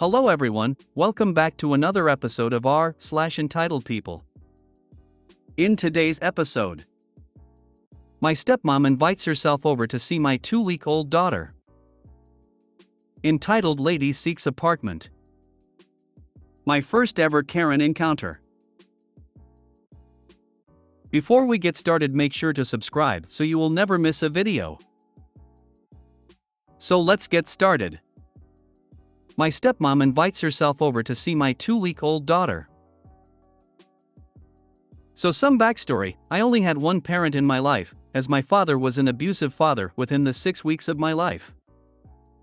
Hello everyone, welcome back to another episode of r/entitled people. In today's episode, my stepmom invites herself over to see my 2-week-old daughter. Entitled Lady Seeks Apartment. My first ever Karen encounter. Before we get started, make sure to subscribe so you will never miss a video. So let's get started. My stepmom invites herself over to see my 2-week-old daughter. So some backstory: I only had one parent in my life, as my father was an abusive father within the 6 weeks of my life.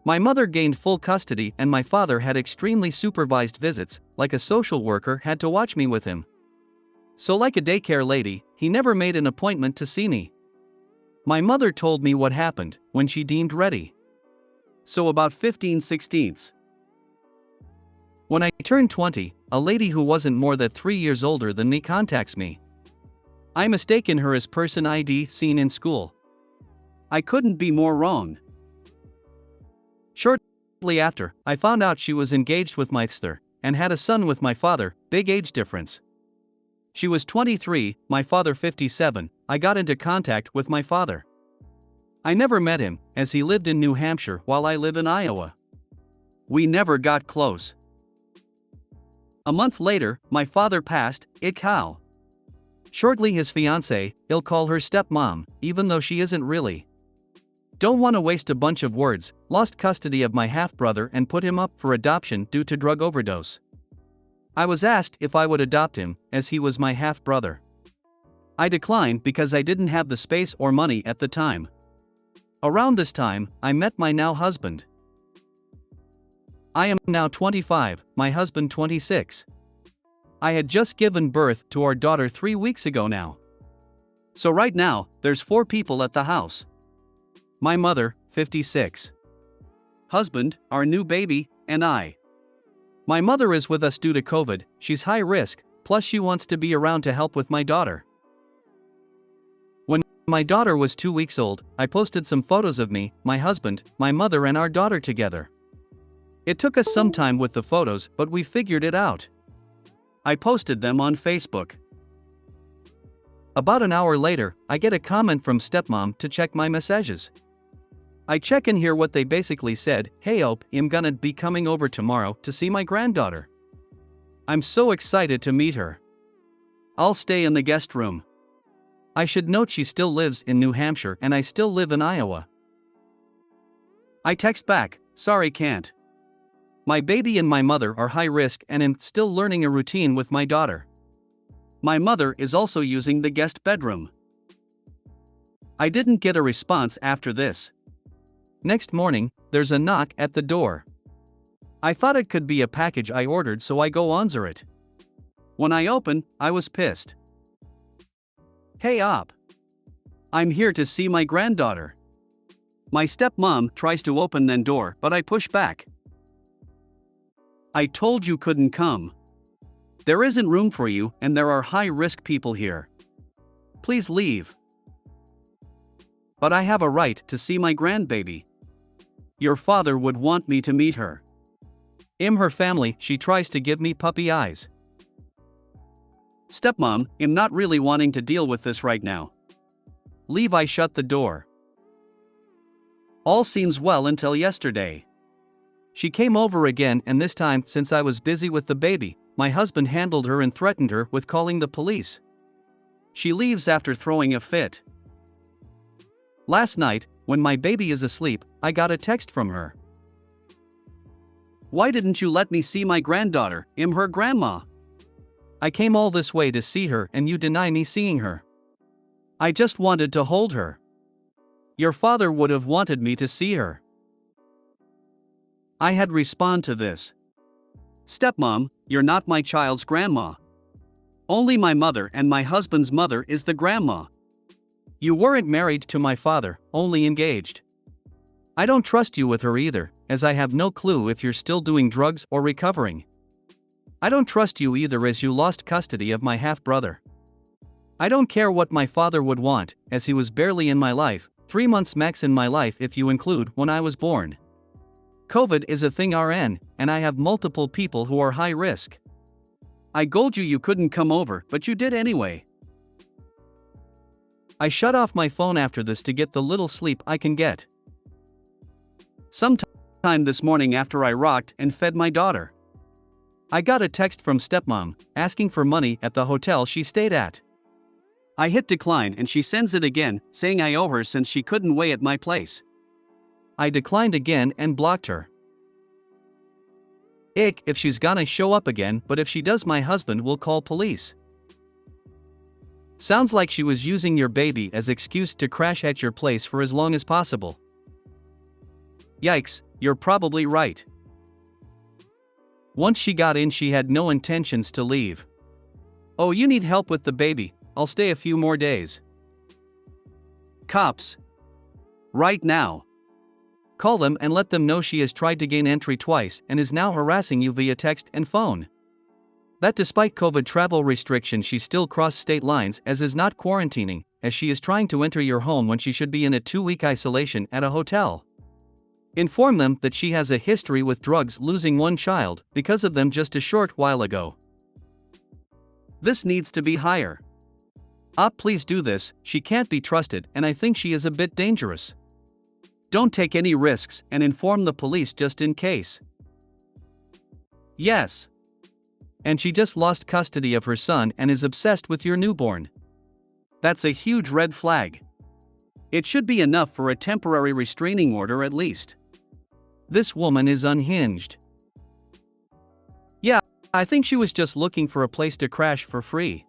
My mother gained full custody and my father had extremely supervised visits, like a social worker had to watch me with him. So like a daycare lady, he never made an appointment to see me. My mother told me what happened when she deemed ready. So about 15/16. When I turned 20, a lady who wasn't more than 3 years older than me contacts me. I mistaken her as person ID seen in school. I couldn't be more wrong. Shortly after, I found out she was engaged with my sister and had a son with my father, big age difference. She was 23, my father 57. I got into contact with my father. I never met him, as he lived in New Hampshire while I live in Iowa. We never got close. A month later, my father passed. How? Shortly his fiancée, I'll call her stepmom, even though she isn't really. Don't want to waste a bunch of words, lost custody of my half-brother and put him up for adoption due to drug overdose. I was asked if I would adopt him, as he was my half-brother. I declined because I didn't have the space or money at the time. Around this time, I met my now husband. I am now 25, my husband 26. I had just given birth to our daughter 3 weeks ago now. So right now, there's 4 people at the house. My mother, 56. Husband, our new baby, and I. My mother is with us due to COVID, she's high risk, plus she wants to be around to help with my daughter. When my daughter was 2 weeks old, I posted some photos of me, my husband, my mother and our daughter together. It took us some time with the photos, but we figured it out. I posted them on Facebook. About an hour later, I get a comment from stepmom to check my messages. I check and hear what they basically said: "Hey Ope, I'm gonna be coming over tomorrow to see my granddaughter. I'm so excited to meet her. I'll stay in the guest room." I should note she still lives in New Hampshire and I still live in Iowa. I text back, "Sorry, can't. My baby and my mother are high risk and am still learning a routine with my daughter. My mother is also using the guest bedroom." I didn't get a response after this. Next morning, there's a knock at the door. I thought it could be a package I ordered, so I go answer it. When I open, I was pissed. "Hey Op. I'm here to see my granddaughter." My stepmom tries to open the door, but I push back. "I told you couldn't come. There isn't room for you and there are high-risk people here. Please leave." "But I have a right to see my grandbaby. Your father would want me to meet her. Her family," she tries to give me puppy eyes. "Stepmom, I'm not really wanting to deal with this right now. Leave." I shut the door. All seems well until yesterday. She came over again, and this time, since I was busy with the baby, my husband handled her and threatened her with calling the police. She leaves after throwing a fit. Last night, when my baby is asleep, I got a text from her. "Why didn't you let me see my granddaughter? I'm her grandma. I came all this way to see her and you deny me seeing her. I just wanted to hold her. Your father would have wanted me to see her." I had respond to this. "Stepmom, you're not my child's grandma. Only my mother and my husband's mother is the grandma. You weren't married to my father, only engaged. I don't trust you with her either, as I have no clue if you're still doing drugs or recovering. I don't trust you either, as you lost custody of my half-brother. I don't care what my father would want, as he was barely in my life, 3 months max in my life if you include when I was born. COVID is a thing RN, and I have multiple people who are high risk. I told you you couldn't come over, but you did anyway. I shut off my phone after this to get the little sleep I can get. Sometime this morning after I rocked and fed my daughter, I got a text from stepmom, asking for money at the hotel she stayed at. I hit decline and she sends it again, saying I owe her since she couldn't weigh at my place. I declined again and blocked her. Ick if she's gonna show up again, but if she does my husband will call police. Sounds like she was using your baby as excuse to crash at your place for as long as possible. Yikes, you're probably right. Once she got in she had no intentions to leave. Oh, you need help with the baby, I'll stay a few more days. Cops. Right now. Call them and let them know she has tried to gain entry twice and is now harassing you via text and phone. That despite COVID travel restrictions she still crossed state lines as is not quarantining, as she is trying to enter your home when she should be in a 2-week isolation at a hotel. Inform them that she has a history with drugs, losing one child because of them just a short while ago. This needs to be higher. Please do this, she can't be trusted and I think she is a bit dangerous. Don't take any risks and inform the police just in case. Yes. And she just lost custody of her son and is obsessed with your newborn. That's a huge red flag. It should be enough for a temporary restraining order at least. This woman is unhinged. Yeah, I think she was just looking for a place to crash for free.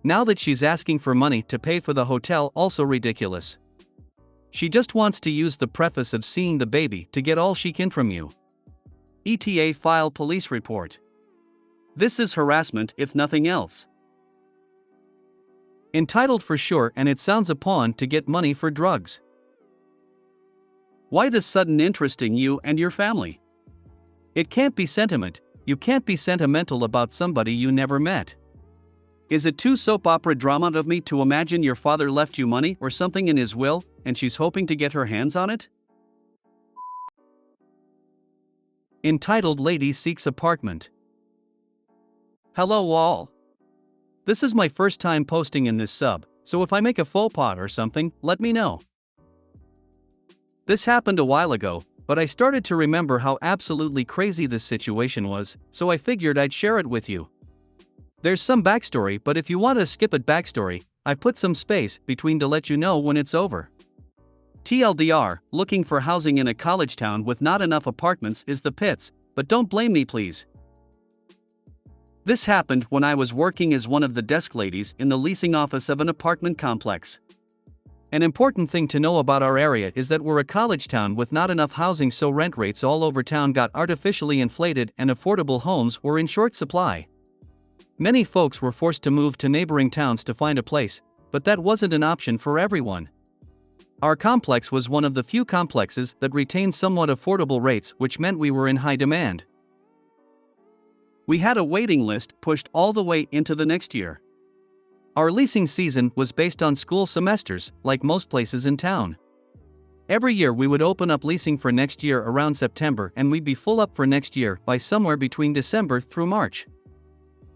Now that she's asking for money to pay for the hotel, also ridiculous. She just wants to use the preface of seeing the baby to get all she can from you. ETA file police report. This is harassment if nothing else. Entitled for sure, and it sounds a pawn to get money for drugs. Why this sudden interest in you and your family? It can't be sentiment, you can't be sentimental about somebody you never met. Is it too soap opera drama of me to imagine your father left you money or something in his will, and she's hoping to get her hands on it? Entitled Lady Seeks Apartment. Hello all. This is my first time posting in this sub, so if I make a faux pas or something, let me know. This happened a while ago, but I started to remember how absolutely crazy this situation was, so I figured I'd share it with you. There's some backstory, but if you want to skip it backstory, I've put some space between to let you know when it's over. TLDR, looking for housing in a college town with not enough apartments is the pits, but don't blame me please. This happened when I was working as one of the desk ladies in the leasing office of an apartment complex. An important thing to know about our area is that we're a college town with not enough housing, so rent rates all over town got artificially inflated and affordable homes were in short supply. Many folks were forced to move to neighboring towns to find a place, but that wasn't an option for everyone. Our complex was one of the few complexes that retained somewhat affordable rates, which meant we were in high demand. We had a waiting list pushed all the way into the next year. Our leasing season was based on school semesters, like most places in town. Every year we would open up leasing for next year around September and we'd be full up for next year by somewhere between December through March.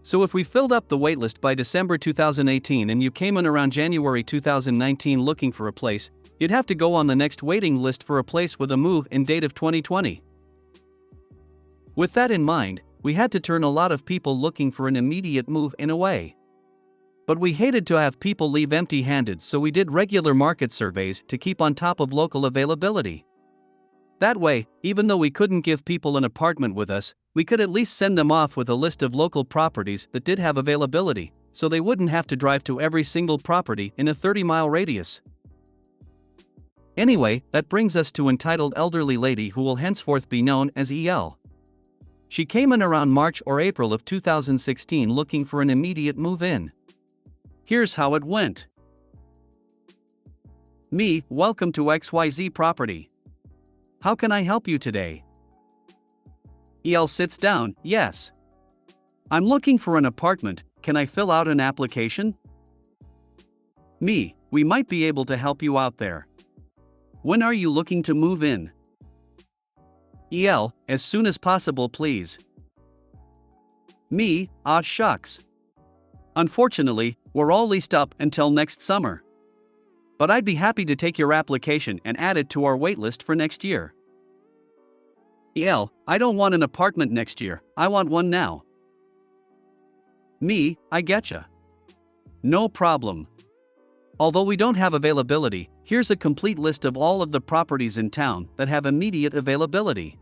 So if we filled up the waitlist by December 2018 and you came in around January 2019 looking for a place, you'd have to go on the next waiting list for a place with a move-in date of 2020. With that in mind, we had to turn a lot of people looking for an immediate move-in away. But we hated to have people leave empty-handed, so we did regular market surveys to keep on top of local availability. That way, even though we couldn't give people an apartment with us, we could at least send them off with a list of local properties that did have availability, so they wouldn't have to drive to every single property in a 30-mile radius. Anyway, that brings us to entitled elderly lady who will henceforth be known as EL. She came in around March or April of 2016 looking for an immediate move-in. Here's how it went. Me, welcome to XYZ property. How can I help you today? EL sits down, yes. I'm looking for an apartment, can I fill out an application? Me, we might be able to help you out there. When are you looking to move in? As soon as possible, please. Me, ah shucks. Unfortunately, we're all leased up until next summer. But I'd be happy to take your application and add it to our waitlist for next year. I don't want an apartment next year, I want one now. Me, I getcha. No problem. Although we don't have availability, here's a complete list of all of the properties in town that have immediate availability.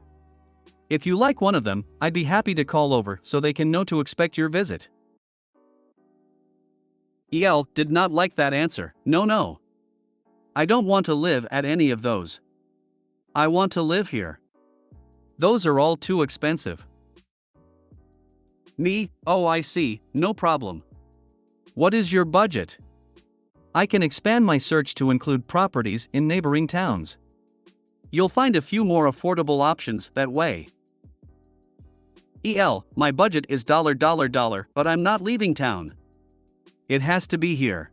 If you like one of them, I'd be happy to call over so they can know to expect your visit. Did not like that answer. No. I don't want to live at any of those. I want to live here. Those are all too expensive. Me, oh I see, no problem. What is your budget? I can expand my search to include properties in neighboring towns. You'll find a few more affordable options that way. My budget is $, but I'm not leaving town. It has to be here.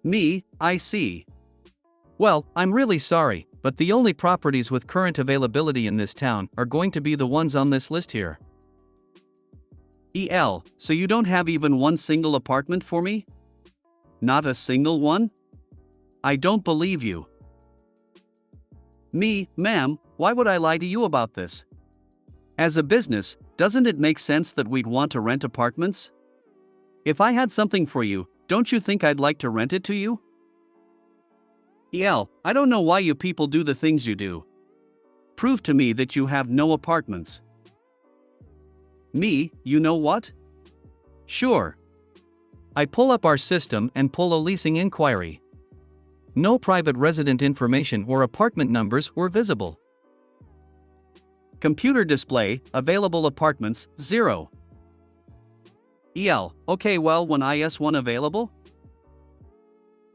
Me, I see. Well, I'm really sorry, but the only properties with current availability in this town are going to be the ones on this list here. So you don't have even one single apartment for me? Not a single one? I don't believe you. Me, ma'am, why would I lie to you about this? As a business, doesn't it make sense that we'd want to rent apartments? If I had something for you, don't you think I'd like to rent it to you? I don't know why you people do the things you do. Prove to me that you have no apartments. Me, you know what? Sure. I pull up our system and pull a leasing inquiry. No private resident information or apartment numbers were visible. Computer display, available apartments, 0. Okay, well, when is one available?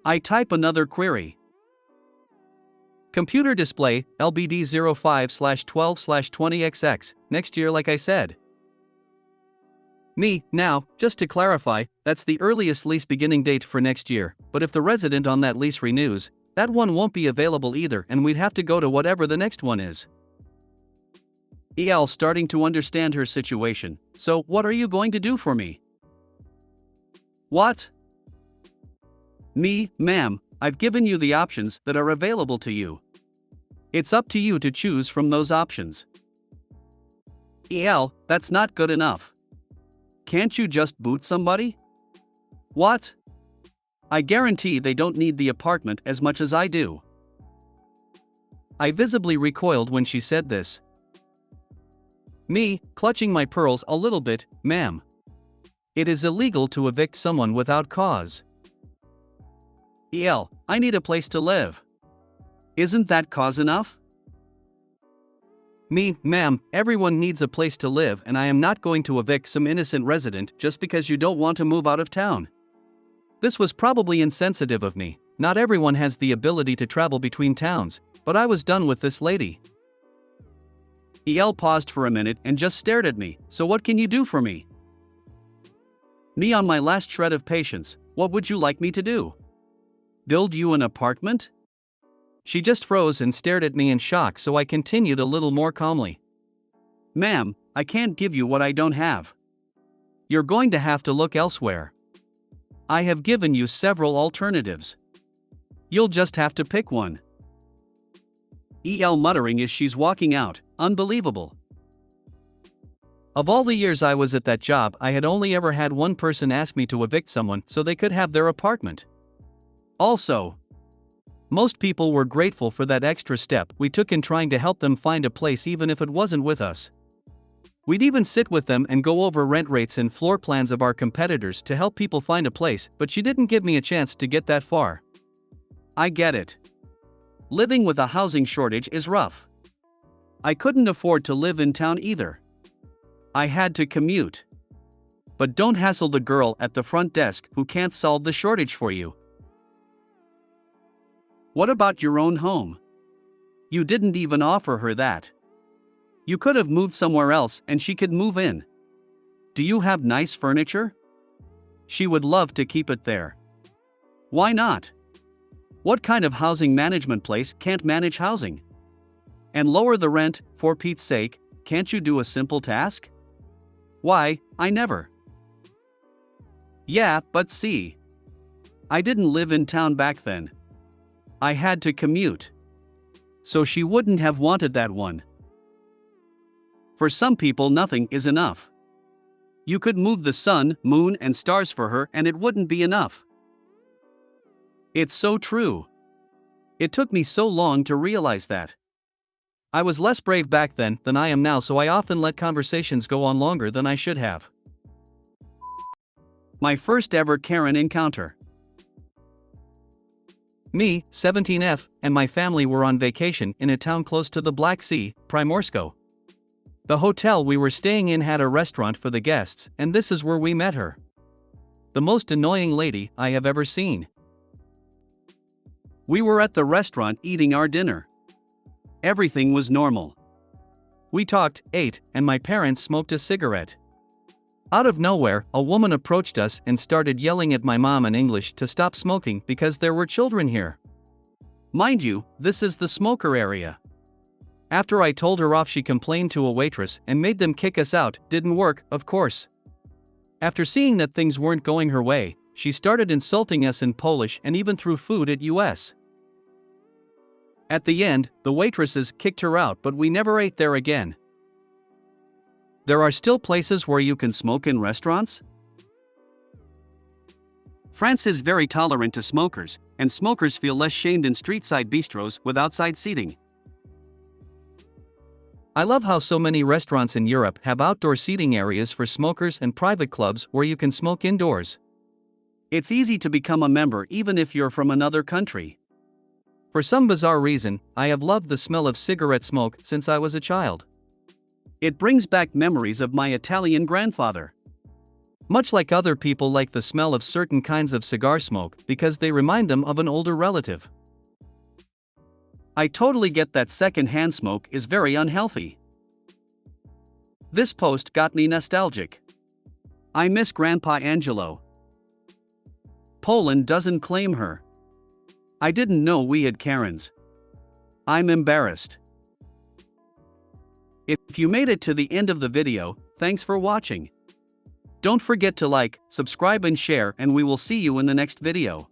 I type another query. Computer display, LBD 05/12/20XX, next year like I said. Me, now, just to clarify, that's the earliest lease beginning date for next year, but if the resident on that lease renews, that one won't be available either and we'd have to go to whatever the next one is. Starting to understand her situation, so what are you going to do for me? What? Me, ma'am, I've given you the options that are available to you. It's up to you to choose from those options. That's not good enough. Can't you just boot somebody? What? I guarantee they don't need the apartment as much as I do. I visibly recoiled when she said this. Me, clutching my pearls a little bit, ma'am. It is illegal to evict someone without cause. I need a place to live. Isn't that cause enough? Me, ma'am, everyone needs a place to live and I am not going to evict some innocent resident just because you don't want to move out of town. This was probably insensitive of me, not everyone has the ability to travel between towns, but I was done with this lady. Paused for a minute and just stared at me, so what can you do for me? Me on my last shred of patience, what would you like me to do? Build you an apartment? She just froze and stared at me in shock, so I continued a little more calmly. Ma'am, I can't give you what I don't have. You're going to have to look elsewhere. I have given you several alternatives. You'll just have to pick one. Muttering as she's walking out, unbelievable. Of all the years I was at that job, I had only ever had one person ask me to evict someone so they could have their apartment. Also, most people were grateful for that extra step we took in trying to help them find a place even if it wasn't with us. We'd even sit with them and go over rent rates and floor plans of our competitors to help people find a place, but she didn't give me a chance to get that far. I get it. Living with a housing shortage is rough. I couldn't afford to live in town either. I had to commute. But don't hassle the girl at the front desk who can't solve the shortage for you. What about your own home? You didn't even offer her that. You could have moved somewhere else and she could move in. Do you have nice furniture? She would love to keep it there. Why not? What kind of housing management place can't manage housing? And lower the rent, for Pete's sake, can't you do a simple task? Why, I never. Yeah, but see. I didn't live in town back then. I had to commute. So she wouldn't have wanted that one. For some people, nothing is enough. You could move the sun, moon, and stars for her, and it wouldn't be enough. It's so true. It took me so long to realize that. I was less brave back then than I am now, so I often let conversations go on longer than I should have. My first ever Karen encounter. Me, 17F, and my family were on vacation in a town close to the Black Sea, Primorsko. The hotel we were staying in had a restaurant for the guests, and this is where we met her. The most annoying lady I have ever seen. We were at the restaurant eating our dinner. Everything was normal. We talked, ate, and my parents smoked a cigarette. Out of nowhere, a woman approached us and started yelling at my mom in English to stop smoking because there were children here. Mind you, this is the smoker area. After I told her off, she complained to a waitress and made them kick us out. Didn't work, of course. After seeing that things weren't going her way, she started insulting us in Polish and even threw food at us. At the end, the waitresses kicked her out, but we never ate there again. There are still places where you can smoke in restaurants? France is very tolerant to smokers, and smokers feel less shamed in street-side bistros with outside seating. I love how so many restaurants in Europe have outdoor seating areas for smokers and private clubs where you can smoke indoors. It's easy to become a member even if you're from another country. For some bizarre reason, I have loved the smell of cigarette smoke since I was a child. It brings back memories of my Italian grandfather. Much like other people like the smell of certain kinds of cigar smoke because they remind them of an older relative. I totally get that second-hand smoke is very unhealthy. This post got me nostalgic. I miss Grandpa Angelo. Poland doesn't claim her. I didn't know we had Karens. I'm embarrassed. If you made it to the end of the video, thanks for watching. Don't forget to like, subscribe and share, and we will see you in the next video.